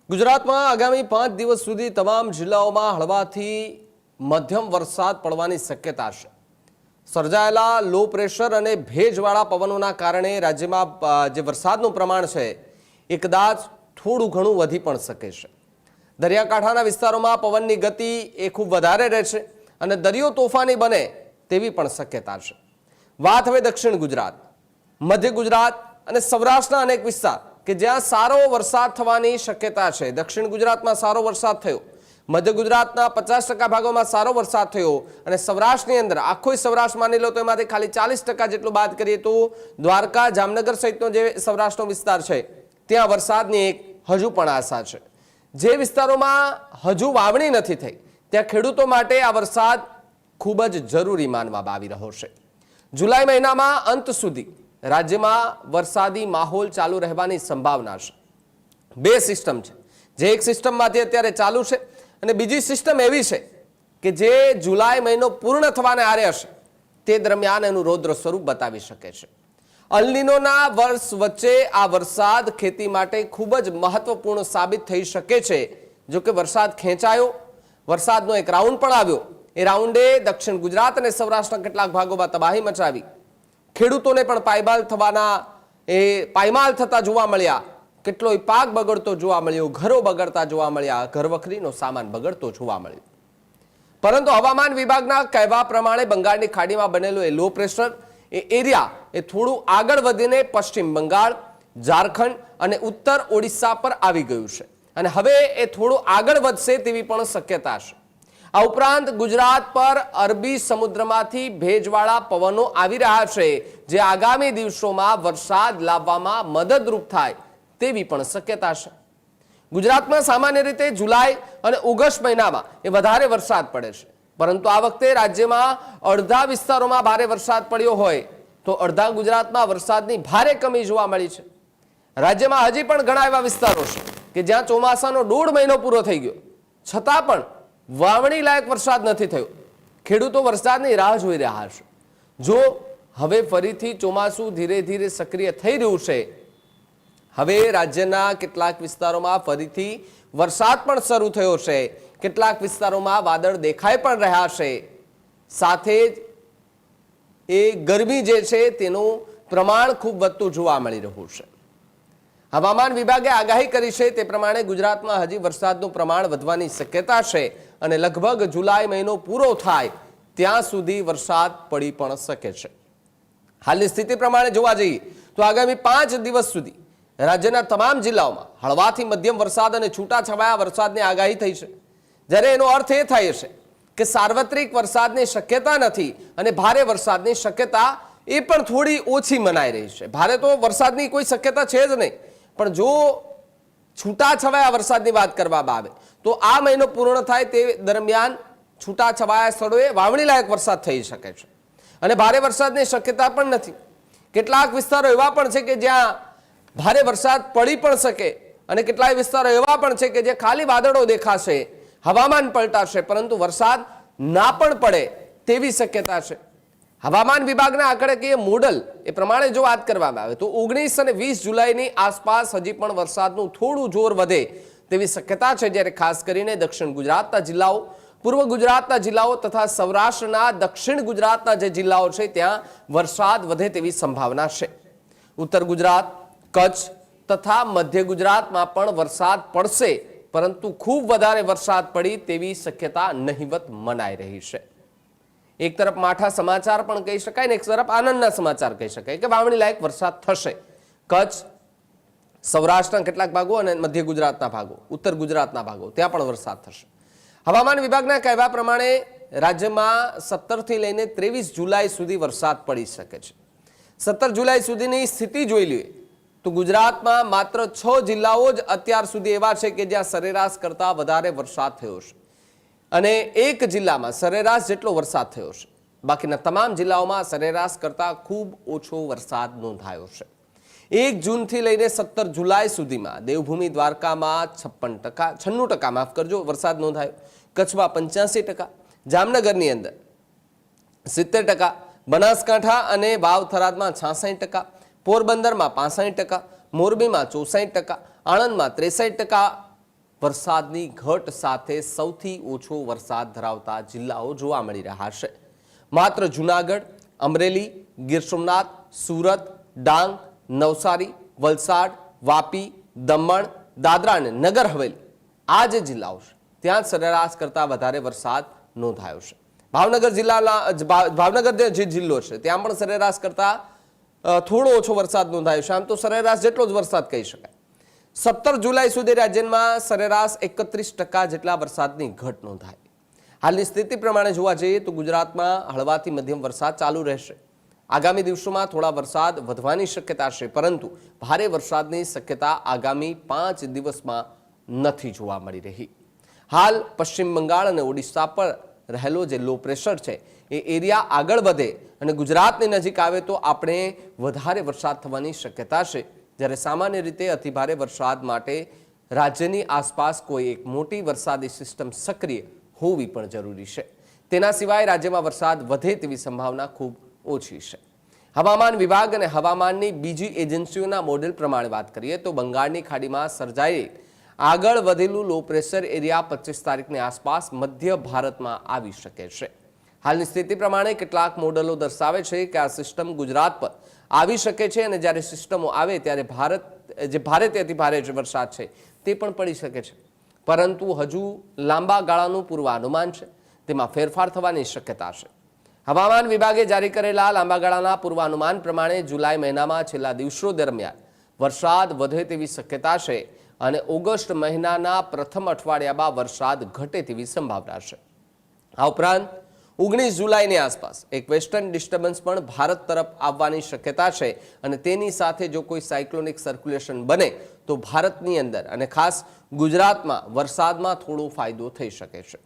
ગુજરાતમાં આગામી 5 દિવસ સુધી તમામ જિલ્લાઓમાં હળવાથી મધ્યમ વરસાદ પડવાની શક્યતા છે। સર્જાયેલા લો પ્રેશર અને ભેજવાળા પવનોના કારણે રાજ્યમાં જે વરસાદનું પ્રમાણ છે એ કદાચ થોડું ઘણું વધી પણ શકે છે। દરિયાકાંઠાના વિસ્તારોમાં પવનની ગતિ એ ખૂબ વધારે રહેશે અને દરિયો તોફાની બને તેવી પણ શક્યતા છે। વાત હવે દક્ષિણ ગુજરાત, મધ્ય ગુજરાત અને સૌરાષ્ટ્રના અનેક વિસ્તાર કે જ્યાં સારો વરસાદ થવાની શક્યતા છે। દક્ષિણ ગુજરાતમાં સારો વરસાદ થયો, મધ્ય ગુજરાતના 50% ભાગોમાં સારો વરસાદ થયો અને સૌરાષ્ટ્રની અંદર આખો સૌરાષ્ટ્ર માની લો તો એમાંથી ખાલી 40% જેટલું બાદ કરીએ તો દ્વારકા, જામનગર સહિતનો જે સૌરાષ્ટ્રનો વિસ્તાર છે ત્યાં વરસાદની એક હજુ પણ આશા છે। જે વિસ્તારોમાં હજુ વાવણી નથી થઈ ત્યાં ખેડૂતો માટે આ વરસાદ ખૂબ જ જરૂરી માનવામાં આવી રહ્યો છે। જુલાઈ મહિનામાં અંત સુધી રાજ્યમાં વરસાદી માહોલ ચાલુ રહેવાની સંભાવના છે। બે સિસ્ટમ છે, જે એક સિસ્ટમમાંથી અત્યારે ચાલુ છે અને બીજી સિસ્ટમ એવી છે કે જે જુલાઈ મહિનો પૂર્ણ થવાને આરે હશે તે દરમિયાન એનું રૌદ્ર સ્વરૂપ બતાવી શકે છે। અલ નીનોના વર્ષ વચ્ચે આ વરસાદ ખેતી માટે ખૂબ જ મહત્વપૂર્ણ સાબિત થઈ શકે છે। જો કે વરસાદ ખેંચાયો, વરસાદનો એક રાઉન્ડ પણ આવ્યો, એ રાઉન્ડે દક્ષિણ ગુજરાત અને સૌરાષ્ટ્રના કેટલાક ભાગોમાં તબાહી મચાવી, ખેડૂતોને પણ પાયમાલ થતા જોવા મળ્યા, કેટલોય પાક બગડતો જોવા મળ્યો, ઘરો બગડતા જોવા મળ્યા, ઘરવખરીનો સામાન બગડતો જોવા મળ્યો। પરંતુ હવામાન વિભાગના કહેવા પ્રમાણે બંગાળની ખાડીમાં બનેલો એ લો પ્રેશર એરિયા એ થોડું આગળ વધીને પશ્ચિમ બંગાળ, ઝારખંડ અને ઉત્તર ઓડિશા પર આવી ગયું છે અને હવે એ થોડું આગળ વધશે તેવી પણ શક્યતા છે। આ ઉપરાંત ગુજરાત પર અરબી સમુદ્રમાંથી ભેજવાળા પવનો આવી રહ્યા છે, જે આગામી દિવસોમાં વરસાદ લાવવામાં મદદરૂપ થાય તેવી પણ શક્યતા છે। ગુજરાતમાં સામાન્ય રીતે જુલાઈ અને ઓગસ્ટ મહિનામાં એ વધારે વરસાદ પડે છે, પરંતુ આ વખતે રાજ્યમાં અડધા વિસ્તારોમાં ભારે વરસાદ પડ્યો હોય તો અડધા ગુજરાતમાં વરસાદની ભારે કમી જોવા મળી છે। રાજ્યમાં હજી પણ ઘણા એવા વિસ્તારો છે કે જ્યાં ચોમાસાનો 1.5 મહિનો પૂરો થઈ ગયો છતાં પણ વાવણી લાયક વરસાદ નથી થયો। ખેડૂતો વરસાદની રાહ જોઈ રહ્યા છે। જો હવે ફરીથી ચોમાસું ધીરે ધીરે સક્રિય થઈ રહ્યું છે, હવે રાજ્યના કેટલાક વિસ્તારોમાં ફરીથી વરસાદ પણ શરૂ થયો છે, કેટલાક વિસ્તારોમાં વાદળ દેખાઈ પણ રહ્યા છે, સાથે જ એ ગરમી જે છે તેનું પ્રમાણ ખૂબ વધતું જોવા મળી રહ્યું છે। હવામાન વિભાગે આગાહી કરી છે તે પ્રમાણે ગુજરાતમાં હજી વરસાદનું પ્રમાણ વધવાની શક્યતા છે અને લગભગ જુલાઈ મહિનો પૂરો થાય ત્યાં સુધી વરસાદ પડી પણ શકે છે। હાલની સ્થિતિ પ્રમાણે જોવા જઈએ તો આગામી 5 દિવસ સુધી રાજ્યના તમામ જિલ્લાઓમાં હળવાથી મધ્યમ વરસાદ અને છૂટાછવાયા વરસાદની આગાહી થઈ છે, જ્યારે એનો અર્થ એ થાય છે કે સાર્વત્રિક વરસાદની શક્યતા નથી અને ભારે વરસાદની શક્યતા એ પણ થોડી ઓછી મનાઈ રહી છે। ભારે તો વરસાદની કોઈ શક્યતા છે જ નહીં, પણ જો છૂટાછવાયા વરસાદની વાત કરવામાં આવે તો આ મહિનો પૂર્ણ થાય તે દરમિયાન છૂટાછવાયા સ્થળોએ વાવણી લાયક વરસાદ થઈ શકે છે અને ભારે વરસાદની શક્યતા પણ નથી। કેટલાક વિસ્તારો એવા પણ છે કે જ્યાં ભારે વરસાદ પડી પણ શકે અને કેટલાય વિસ્તારો એવા પણ છે કે જે ખાલી વાદળો દેખાશે, હવામાન પલટાશે, પરંતુ વરસાદ ના પણ પડે તેવી શક્યતા છે। હવામાન વિભાગના આંકડાકીય મોડલ એ પ્રમાણે જો વાત કરવામાં આવે તો 19 અને 20 જુલાઈની આસપાસ હજી પણ વરસાદનું થોડું જોર વધે તેવી શક્યતા છે, જ્યારે ખાસ કરીને દક્ષિણ ગુજરાતના જિલ્લાઓ, પૂર્વ ગુજરાતના જિલ્લાઓ તથા સૌરાષ્ટ્રના દક્ષિણ ગુજરાતના જે જિલ્લાઓ છે ત્યાં વરસાદ વધે તેવી સંભાવના છે। ઉત્તર ગુજરાત, કચ્છ તથા મધ્ય ગુજરાતમાં પણ વરસાદ પડશે, પરંતુ ખૂબ વધારે વરસાદ પડી તેવી શક્યતા નહિવત મનાઈ રહી છે। એક તરફ માઠા સમાચાર પણ કહી શકાય ને એક તરફ આનંદના સમાચાર કહી શકાય કે વાવણી લાયક વરસાદ થશે। કચ્છ, સૌરાષ્ટ્રના કેટલાક ભાગો અને મધ્ય ગુજરાતના ભાગો, ઉત્તર ગુજરાતના ભાગો ત્યાં પણ વરસાદ થશે। હવામાન વિભાગના કહેવા પ્રમાણે રાજ્યમાં 17 થી લઈને 23 જુલાઈ સુધી વરસાદ પડી શકે છે। 17 જુલાઈ સુધીની સ્થિતિ જોઈ લઈએ તો ગુજરાતમાં માત્ર 6 જિલ્લાઓ જ અત્યાર સુધી એવા છે કે જ્યાં સરેરાશ કરતાં વધારે વરસાદ થયો છે અને એક જિલ્લામાં સરેરાશ જેટલો વરસાદ થયો છે। બાકીના તમામ જિલ્લાઓમાં સરેરાશ કરતાં ખૂબ ઓછો વરસાદ નોંધાયો છે। 1 જૂનથી લઈને 17 જુલાઈ સુધીમાં દેવભૂમિ દ્વારકામાં 96% માફ કરજો વરસાદ નોંધાયો, કચ્છમાં 85%, જામનગરની અંદર 70%, બનાસકાંઠા અને વાવ થરાદમાં 66%, પોરબંદરમાં 65%, મોરબીમાં 64%, આણંદમાં 63%, વરસાદની ઘટ સાથે સૌથી ઓછો વરસાદ ધરાવતા જિલ્લાઓ જોવા મળી રહ્યા છે. માત્ર જૂનાગઢ, અમરેલી, ગીર સોમનાથ, સુરત, ડાંગ, નવસારી, વલસાડ, વાપી, દમણ, દાદરા અને નગર હવેલી આ જે જિલ્લાઓ છે ત્યાં સરેરાશ કરતાં વધારે વરસાદ નોંધાયો છે. ભાવનગર જે જિલ્લો છે ત્યાં પણ સરેરાશ કરતાં થોડો ઓછો વરસાદ નોંધાયો છે. આમ તો સરેરાશ જેટલો જ વરસાદ કહી શકાય. 17 જુલાઈ સુધી રાજ્યમાં સરેરાશ 31% જેટલા વરસાદની ઘટ નોંધાઈ. હાલની સ્થિતિ પ્રમાણે જોવા જઈએ તો ગુજરાતમાં હળવાથી મધ્યમ વરસાદ ચાલુ રહેશે. આગામી દિવસોમાં થોડા વરસાદ વધવાની શક્યતા છે, પરંતુ ભારે વરસાદની શક્યતા આગામી 5 દિવસમાં નથી જોવા મળી રહી. હાલ પશ્ચિમ બંગાળ અને ઓડિશા પર રહેલો જે લો પ્રેશર છે એ એરિયા આગળ વધે અને ગુજરાતની નજીક આવે તો આપણે વધારે વરસાદ થવાની શક્યતા છે. જ્યારે સામાન્ય રીતે અતિભારે વરસાદ માટે રાજ્યની આસપાસ કોઈ એક મોટી વરસાદી સિસ્ટમ સક્રિય હોવી પણ જરૂરી છે. તેના સિવાય રાજ્યમાં વરસાદ વધે તેવી સંભાવના ખૂબ ઓછી છે. હવામાન વિભાગ અને હવામાનની બીજી એજન્સીઓના મોડેલ પ્રમાણે વાત કરીએ તો બંગાળની ખાડીમાં સર્જાયેલ આગળ વધેલું લો પ્રેશર એરિયા 25 તારીખની આસપાસ મધ્ય ભારતમાં આવી શકે છે. હાલની સ્થિતિ પ્રમાણે કેટલાક મોડેલો દર્શાવે છે કે આ સિસ્ટમ ગુજરાત પર આવી શકે છે અને જ્યારે સિસ્ટમો આવે ત્યારે ભારેથી અતિભારે જે વરસાદ છે તે પણ પડી શકે છે. પરંતુ હજુ લાંબા ગાળાનું પૂર્વાનુમાન છે, તેમાં ફેરફાર થવાની શક્યતા છે. હવામાન વિભાગે જારી કરેલા લાંબા ગાળાના પૂર્વાનુમાન પ્રમાણે જુલાઈ મહિનામાં છેલ્લા દિવસો દરમિયાન વરસાદ વધે તેવી શક્યતા છે અને ઓગસ્ટ મહિનાના પ્રથમ અઠવાડિયામાં વરસાદ ઘટે તેવી સંભાવના છે. આ ઉપરાંત 19 જુલાઈની આસપાસ એક વેસ્ટર્ન ડિસ્ટર્બન્સ પણ ભારત તરફ આવવાની શક્યતા છે અને તેની સાથે જો કોઈ સાયક્લોનિક સર્ક્યુલેશન બને તો ભારતની અંદર અને ખાસ ગુજરાતમાં વરસાદમાં થોડો ફાયદો થઈ શકે છે.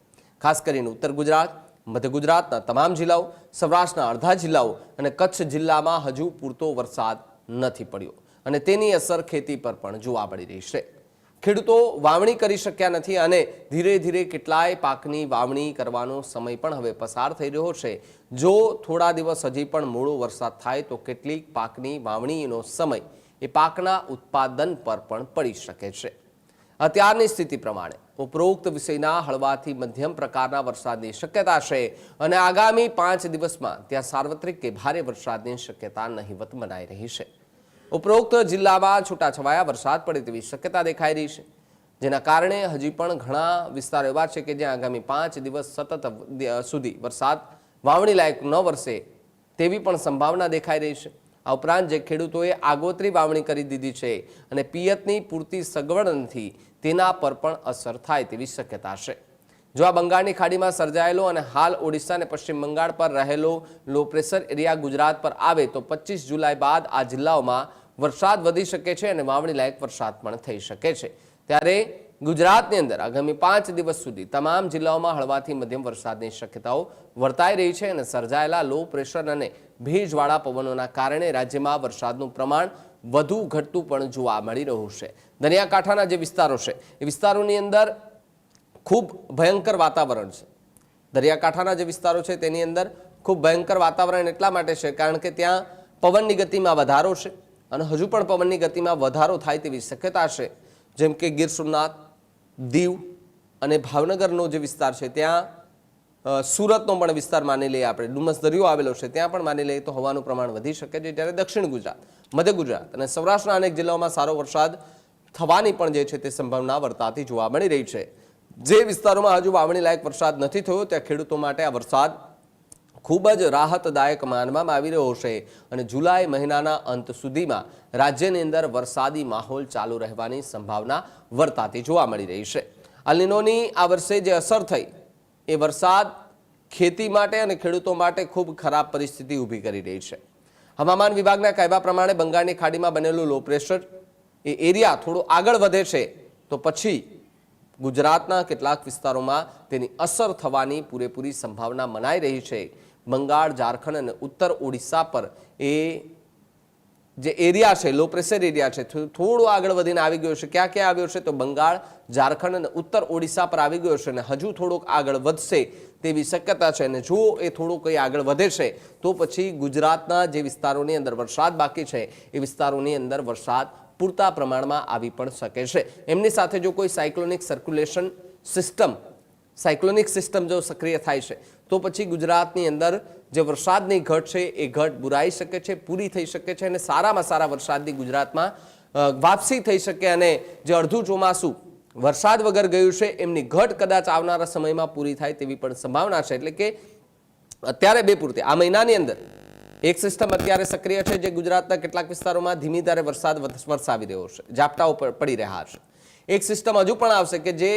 ખાસ કરીને ઉત્તર ગુજરાત, મધ્ય ગુજરાતના તમામ જિલ્લાઓ, સૌરાષ્ટ્રના અડધા જિલ્લાઓ અને કચ્છ જિલ્લામાં હજુ પૂરતો વરસાદ નથી પડ્યો અને તેની અસર ખેતી પર પણ જોવા મળી રહી છે. ખેડૂતો વાવણી કરી શક્યા નથી અને ધીરે ધીરે કેટલાય પાકની વાવણી કરવાનો સમય પણ હવે પસાર થઈ રહ્યો છે. જો થોડા દિવસ હજી પણ મોડો વરસાદ થાય તો કેટલીક પાકની વાવણીનો સમય એ પાકના ઉત્પાદન પર પણ પડી શકે છે. અત્યારની સ્થિતિ પ્રમાણે ઉપરોક્ત વિષયના હળવાથી મધ્યમ પ્રકારના વરસાદની શક્યતા છે અને આગામી 5 દિવસમાં ત્યાં સાર્વત્રિક કે ભારે વરસાદની શક્યતા નહિવત બનાઈ રહી છે. ઉપરોક્ત જિલ્લામાં છૂટાછવાયા વરસાદ પડે તેવી શક્યતા દેખાઈ રહી છે, જેના કારણે હજી પણ ઘણા વિસ્તારો એવા છે કે જ્યાં આગામી 5 દિવસ સતત સુધી વરસાદ વાવણી લાયક ન વરસે તેવી પણ સંભાવના દેખાઈ રહી છે. આ ઉપરાંત જે ખેડૂતોએ આગોતરી વાવણી કરી દીધી છે અને પિયતની પૂરતી સગવડ નથી તેના પર પણ અસર થાય તેવી શક્યતા છે. જો આ બંગાળની ખાડીમાં સર્જાયેલો અને હાલ ઓડિશા અને પશ્ચિમ બંગાળ પર રહેલો લો પ્રેશર એરિયા ગુજરાત પર આવે તો 25 જુલાઈ બાદ આ જિલ્લાઓમાં વરસાદ વધી શકે છે અને વાવણી લાયક વરસાદ પણ થઈ શકે છે. ત્યારે ગુજરાતની અંદર આગામી 5 દિવસ સુધી તમામ જિલ્લાઓમાં હળવાથી મધ્યમ વરસાદની શક્યતાઓ વર્તાઈ રહી છે અને સર્જાયેલા લો પ્રેશર અને ભેજવાળા પવનોના કારણે રાજ્યમાં વરસાદનું પ્રમાણ વધુ ઘટતું પણ જોવા મળી રહ્યું છે. દરિયાકાંઠાના જે વિસ્તારો છે એ વિસ્તારોની અંદર ખૂબ ભયંકર વાતાવરણ છે. દરિયાકાંઠાના જે વિસ્તારો છે તેની અંદર ખૂબ ભયંકર વાતાવરણ એટલા માટે છે કારણ કે ત્યાં પવનની ગતિમાં વધારો છે અને હજુ પણ પવનની ગતિમાં વધારો થાય તેવી શક્યતા છે. જેમ કે ગીર સોમનાથ, દીવ અને ભાવનગરનો જે વિસ્તાર છે ત્યાં સુરતનો પણ વિસ્તાર માની લઈએ આપણે, ડુમસ દરિયો આવેલો છે ત્યાં પણ માની લઈએ તો હવાનું પ્રમાણ વધી શકે છે. જ્યારે દક્ષિણ ગુજરાત, મધ્ય ગુજરાત અને સૌરાષ્ટ્રના અનેક જિલ્લાઓમાં સારો વરસાદ થવાની પણ જે છે તે સંભાવના વર્તાતી જોવા મળી રહી છે. જે વિસ્તારોમાં હજુ વાવણી લાયક વરસાદ નથી થયો ત્યાં ખેડૂતો માટે આ વરસાદ ખૂબ જ રાહતદાયક માનવામાં આવી રહ્યો છે અને જુલાઈ મહિનાના અંત સુધીમાં રાજ્યની અંદર વરસાદી માહોલ ચાલુ રહેવાની સંભાવના વર્તાતી જોવા મળી રહી છે. અલ નીનોની આ વર્ષે જે અસર થઈ એ વરસાદ ખેતી માટે અને ખેડૂતો માટે ખૂબ ખરાબ પરિસ્થિતિ ઊભી કરી રહી છે. હવામાન વિભાગના કહેવા પ્રમાણે બંગાળની ખાડીમાં બનેલું લો પ્રેશર એ એરિયા થોડો આગળ વધે છે તો પછી ગુજરાતના કેટલાક વિસ્તારોમાં તેની અસર થવાની પૂરેપૂરી સંભાવના મનાઈ રહી છે. બંગાળ, ઝારખંડ અને ઉત્તર ઓડિશા પર એ જે એરિયા છે, લો પ્રેશર એરિયા છે, થોડો આગળ વધીને આવી ગયો છે. ક્યાં ક્યાં આવ્યો છે તો બંગાળ, ઝારખંડ અને ઉત્તર ઓડિશા પર આવી ગયો છે અને હજુ થોડોક આગળ વધશે તેવી શક્યતા છે. અને જો એ થોડું કંઈ આગળ વધે છે તો પછી ગુજરાતના જે વિસ્તારોની અંદર વરસાદ બાકી છે એ વિસ્તારોની અંદર વરસાદ પૂરતા પ્રમાણમાં આવી પણ શકે છે. એમની સાથે જો કોઈ સાયક્લોનિક સર્ક્યુલેશન સાયક્લોનિક સિસ્ટમ જો સક્રિય થાય છે તો પછી ગુજરાતની અંદર જે વરસાદની ઘટ છે એ ઘટ બુરાઈ શકે છે, પૂરી થઈ શકે છે અને સારામાં સારા વરસાદની ગુજરાતમાં વાપસી થઈ શકે અને જે અડધું ચોમાસું વરસાદ વગર ગયું છે એમની ઘટ કદાચ આવનારા સમયમાં પૂરી થાય તેવી પણ સંભાવના છે. એટલે કે અત્યારે બે પૂરતી આ મહિનાની અંદર એક સિસ્ટમ અત્યારે સક્રિય છે જે ગુજરાતના કેટલાક વિસ્તારોમાં ધીમી ધારે વરસાદ વરસાવી રહ્યો છે, ઝાપટાઓ પડી રહ્યા છે. એક સિસ્ટમ હજુ પણ આવશે કે જે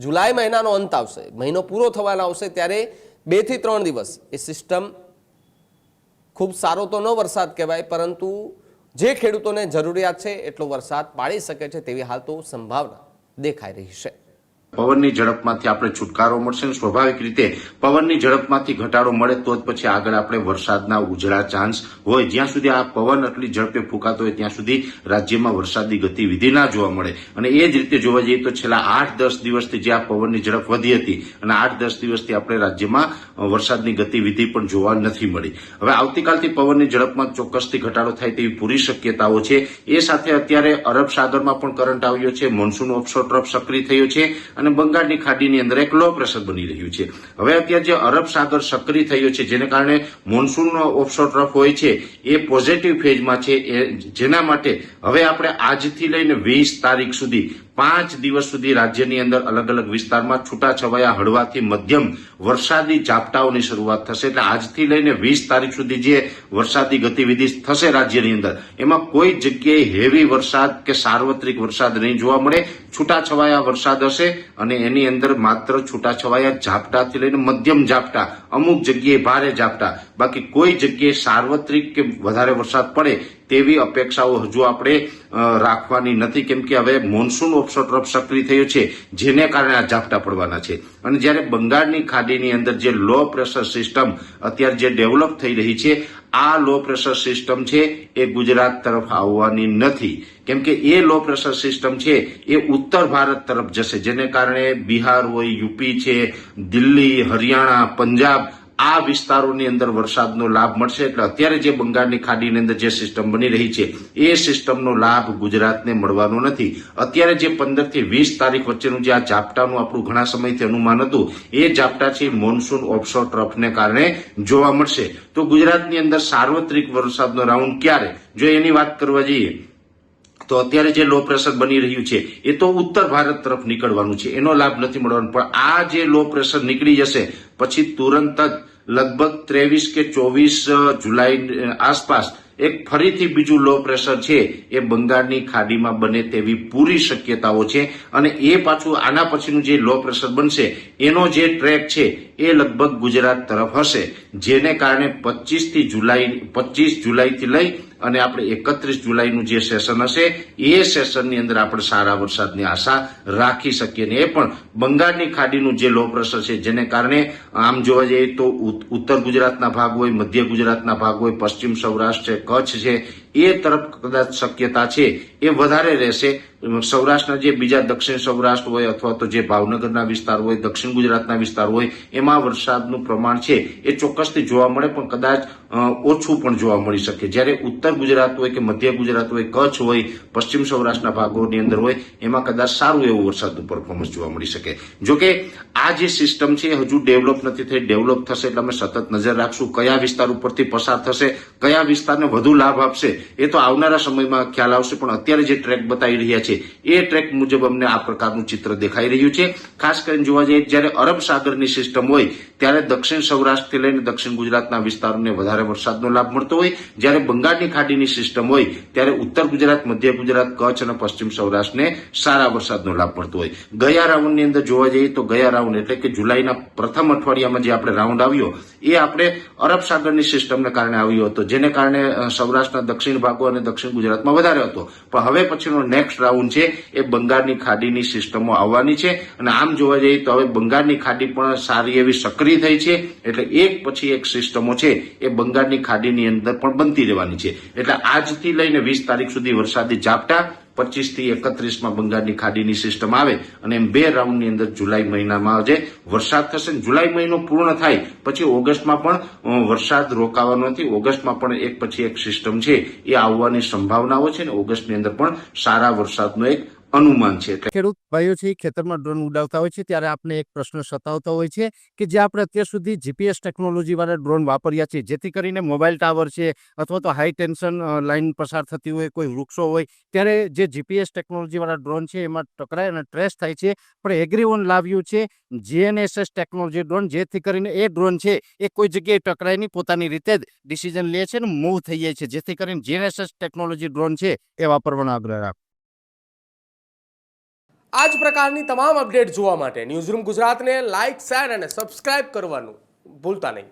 જુલાઈ મહિનાનો અંત આવશે, મહિનો પૂરો થવાનો આવશે ત્યારે 2 થી 3 દિવસ એ સિસ્ટમ ખૂબ સારો તો ન વરસાદ કહેવાય પરંતુ જે ખેડૂતોને જરૂરિયાત છે એટલો વરસાદ પાડી શકે છે તેવી હાલ તો સંભાવના દેખાઈ રહી છે. પવનની ઝડપમાંથી આપણે છુટકારો મળશે અને સ્વાભાવિક રીતે પવનની ઝડપમાંથી ઘટાડો મળે તો જ પછી આગળ આપણે વરસાદના ઉજળા ચાન્સ હોય. જ્યાં સુધી આ પવન આટલી ઝડપે ફૂંકાતો હોય ત્યાં સુધી રાજ્યમાં વરસાદની ગતિવિધિ ના જોવા મળે. અને એ જ રીતે જોવા જઈએ તો છેલ્લા 8-10 દિવસથી જે આ પવનની ઝડપ વધી હતી અને 8-10 દિવસથી આપણે રાજ્યમાં વરસાદની ગતિવિધિ પણ જોવા નથી મળી. હવે આવતીકાલથી પવનની ઝડપમાં ચોક્કસથી ઘટાડો થાય તેવી પૂરી શક્યતાઓ છે. એ સાથે અત્યારે અરબ સાગરમાં પણ કરંટ આવ્યો છે, મોન્સૂન ઓફશોર ટ્રફ સક્રિય થયો છે અને બંગાળની ખાડીની અંદર એક લો પ્રેશર બની રહ્યું છે. હવે અત્યારે જે અરબ સાગર સક્રિય થયો છે જેને કારણે મોન્સૂન ઓફશોર ટ્રફ હોય છે એ પોઝિટિવ ફેઝમાં છે, જેના માટે હવે આપણે આજથી લઈને 20 તારીખ સુધી 5 દિવસ સુધી રાજ્યની અંદર અલગ અલગ વિસ્તારમાં છૂટાછવાયા હળવાથી મધ્યમ વરસાદી ઝાપટાઓની શરૂઆત થશે. એટલે આજથી લઈને 20 તારીખ સુધી જે વરસાદી ગતિવિધિ થશે રાજ્યની અંદર એમાં કોઈ જગ્યાએ હેવી વરસાદ કે સાર્વત્રિક વરસાદ નહીં જોવા મળે. છૂટાછવાયા વરસાદ હશે અને એની અંદર માત્ર છૂટાછવાયા ઝાપટાથી લઈને મધ્યમ ઝાપટા, અમુક જગ્યાએ ભારે ઝાપટા, બાકી કોઈ જગ્યાએ સાર્વત્રિક કે વધારે વરસાદ પડે તેવી અપેક્ષાઓ હજુ આપણે રાખવાની નથી, કેમ કે હવે મોન્સૂન ઓફશોર ટ્રફ સક્રિય થયો છે જેને કારણે આ ઝાપટા પડવાના છે. અને જ્યારે બંગાળની ખાડીની અંદર જે લો પ્રેશર સિસ્ટમ અત્યારે જે ડેવલપ થઈ રહી છે આ લો પ્રેશર સિસ્ટમ છે એ ગુજરાત તરફ આવવાની નથી, કેમ કે એ લો પ્રેશર સિસ્ટમ છે એ ઉત્તર ભારત તરફ જશે, જેને કારણે બિહાર હોય, યુપી છે, દિલ્હી, હરિયાણા, પંજાબ આ વિસ્તારોની અંદર વરસાદનો લાભ મળશે. એટલે અત્યારે જે બંગાળની ખાડીની અંદર જે સિસ્ટમ બની રહી છે એ સિસ્ટમનો લાભ ગુજરાતને મળવાનો નથી. અત્યારે જે 15 થી 20 તારીખ વચ્ચેનું જે આ ઝાપટાનું આપણું ઘણા સમયથી અનુમાન હતું એ ઝાપટા છે મોન્સૂન ઓફશોર ટ્રફને કારણે જોવા મળશે. તો ગુજરાતની અંદર સાર્વત્રિક વરસાદનો રાઉન્ડ ક્યારે, જો એની વાત કરવા જઈએ તો અત્યારે જે લો પ્રેશર બની રહ્યું છે એ તો ઉત્તર ભારત તરફ નીકળવાનું છે, એનો લાભ નથી મળવાનો. પણ આ જે લો પ્રેશર નીકળી જશે પછી તુરંત જ લગભગ 23 કે 24 જુલાઈ આસપાસ એક ફરીથી બીજું લો પ્રેશર છે એ બંગાળની ખાડીમાં બને તેવી પૂરી શક્યતાઓ છે. અને એ પાછું આના પછીનું જે લો પ્રેશર બનશે એનો જે ટ્રેક છે એ લગભગ ગુજરાત તરફ હશે, જેને કારણે 25 જુલાઈથી લઈ અને આપણે 31 જુલાઈનું જે સેશન હશે એ સેશનની અંદર આપણે સારા વરસાદની આશા રાખી શકીએ. ને એ પણ બંગાળની ખાડીનું જે લો પ્રેશર છે જેને કારણે આમ જોવા જઈએ તો ઉત્તર ગુજરાતના ભાગ હોય, મધ્ય ગુજરાતના ભાગ હોય, પશ્ચિમ સૌરાષ્ટ્ર છે, કચ્છ છે એ તરફ કદાચ શક્યતા છે એ વધારે રહેશે. સૌરાષ્ટ્રના જે બીજા દક્ષિણ સૌરાષ્ટ્ર હોય અથવા તો જે ભાવનગરના વિસ્તાર હોય, દક્ષિણ ગુજરાતના વિસ્તાર હોય એમાં વરસાદનું પ્રમાણ છે એ ચોક્કસથી જોવા મળે પણ કદાચ ઓછું પણ જોવા મળી શકે. જ્યારે ઉત્તર ગુજરાત હોય કે મધ્ય ગુજરાત હોય, કચ્છ હોય, પશ્ચિમ સૌરાષ્ટ્રના ભાગોની અંદર હોય એમાં કદાચ સારું એવું વરસાદનું પરફોર્મન્સ જોવા મળી શકે. જોકે આ જે સિસ્ટમ છે હજુ ડેવલપ નથી થઈ, ડેવલપ થશે એટલે અમે સતત નજર રાખશું કયા વિસ્તાર ઉપરથી પસાર થશે, કયા વિસ્તારને વધુ લાભ આપશે એ તો આવનારા સમયમાં ખ્યાલ આવશે. પણ અત્યારે જે ટ્રેક બતાવી રહ્યા છે એ ટ્રેક મુજબ અમને આ પ્રકારનું ચિત્ર દેખાઈ રહ્યું છે. ખાસ કરીને જોવા જઈએ જ્યારે અરબ સાગરની સિસ્ટમ હોય ત્યારે દક્ષિણ સૌરાષ્ટ્રથી લઈને દક્ષિણ ગુજરાતના વિસ્તારોને વધારે વરસાદનો લાભ મળતો હોય, જ્યારે બંગાળની ખાડીની સિસ્ટમ હોય ત્યારે ઉત્તર ગુજરાત, મધ્ય ગુજરાત, કચ્છ અને પશ્ચિમ સૌરાષ્ટ્રને સારા વરસાદનો લાભ મળતો હોય. ગયા રાઉન્ડની અંદર જોવા જઈએ તો ગયા રાઉન્ડ એટલે કે જુલાઈના પ્રથમ અઠવાડિયામાં જે આપણે રાઉન્ડ આવ્યો એ આપણે અરબ સાગરની સિસ્ટમને કારણે આવ્યો હતો, જેને કારણે સૌરાષ્ટ્રના દક્ષિણ ભાગો અને દક્ષિણ ગુજરાતમાં વધારે હતો. પણ હવે પછીનો નેક્સ્ટ રાઉન્ડ છે એ બંગાળની ખાડીની સિસ્ટમો આવવાની છે. અને આમ જોવા જઈએ તો હવે બંગાળની ખાડી પણ સારી એવી સક્રિય થઈ છે, એટલે એક પછી એક સિસ્ટમો છે એ બંગાળની ખાડીની અંદર પણ બનતી રહેવાની છે. એટલે આજથી લઈને 20 તારીખ સુધી વરસાદી ઝાપટા 25 થી 31 બંગાળની ખાડીની સિસ્ટમ આવે અને એમ 2 રાઉન્ડની અંદર જુલાઈ મહિનામાં જે વરસાદ થશે ને જુલાઈ મહિનો પૂર્ણ થાય પછી ઓગસ્ટમાં પણ વરસાદ રોકાવાનો નથી. ઓગસ્ટમાં પણ એક પછી એક સિસ્ટમ છે એ આવવાની સંભાવનાઓ છે ને ઓગસ્ટની અંદર પણ સારા વરસાદનો એક અનુમાન છે. ખેડૂત ભાઈઓ છે ખેતરમાં ડ્રોન ઉડાવતા હોય છે ત્યારે આપણે એક પ્રશ્ન સતાવતો હોય છે કે જે આપણે અત્યાર સુધી જીપીએસ ટેકનોલોજી વાળા ડ્રોન વાપર્યા છે, જેથી કરીને મોબાઈલ ટાવર છે અથવા તો હાઈ ટેન્શન લાઈન પસાર થતી હોય, કોઈ વૃક્ષો હોય, ત્યારે જે જીપીએસ ટેકનોલોજી વાળા ડ્રોન છે એમાં ટકરાય અને ટ્રેસ થાય છે. પણ એગ્રીઓન લાવ્યું છે જીએનએસએસ ટેકનોલોજી ડ્રોન, જેથી કરીને એ ડ્રોન છે એ કોઈ જગ્યાએ ટકરાય નહીં, પોતાની રીતે જ ડિસિઝન લે છે ને મૂવ થઈ જાય છે, જેથી કરીને જીએનએસએસ ટેકનોલોજી ડ્રોન છે એ વાપરવાનો આગ્રહ રાખો. આ જ પ્રકારની તમામ અપડેટ જોવા માટે ન્યૂઝરૂમ ગુજરાતને લાઇક, શેર અને સબસ્ક્રાઇબ કરવાનું ભૂલતા નહીં.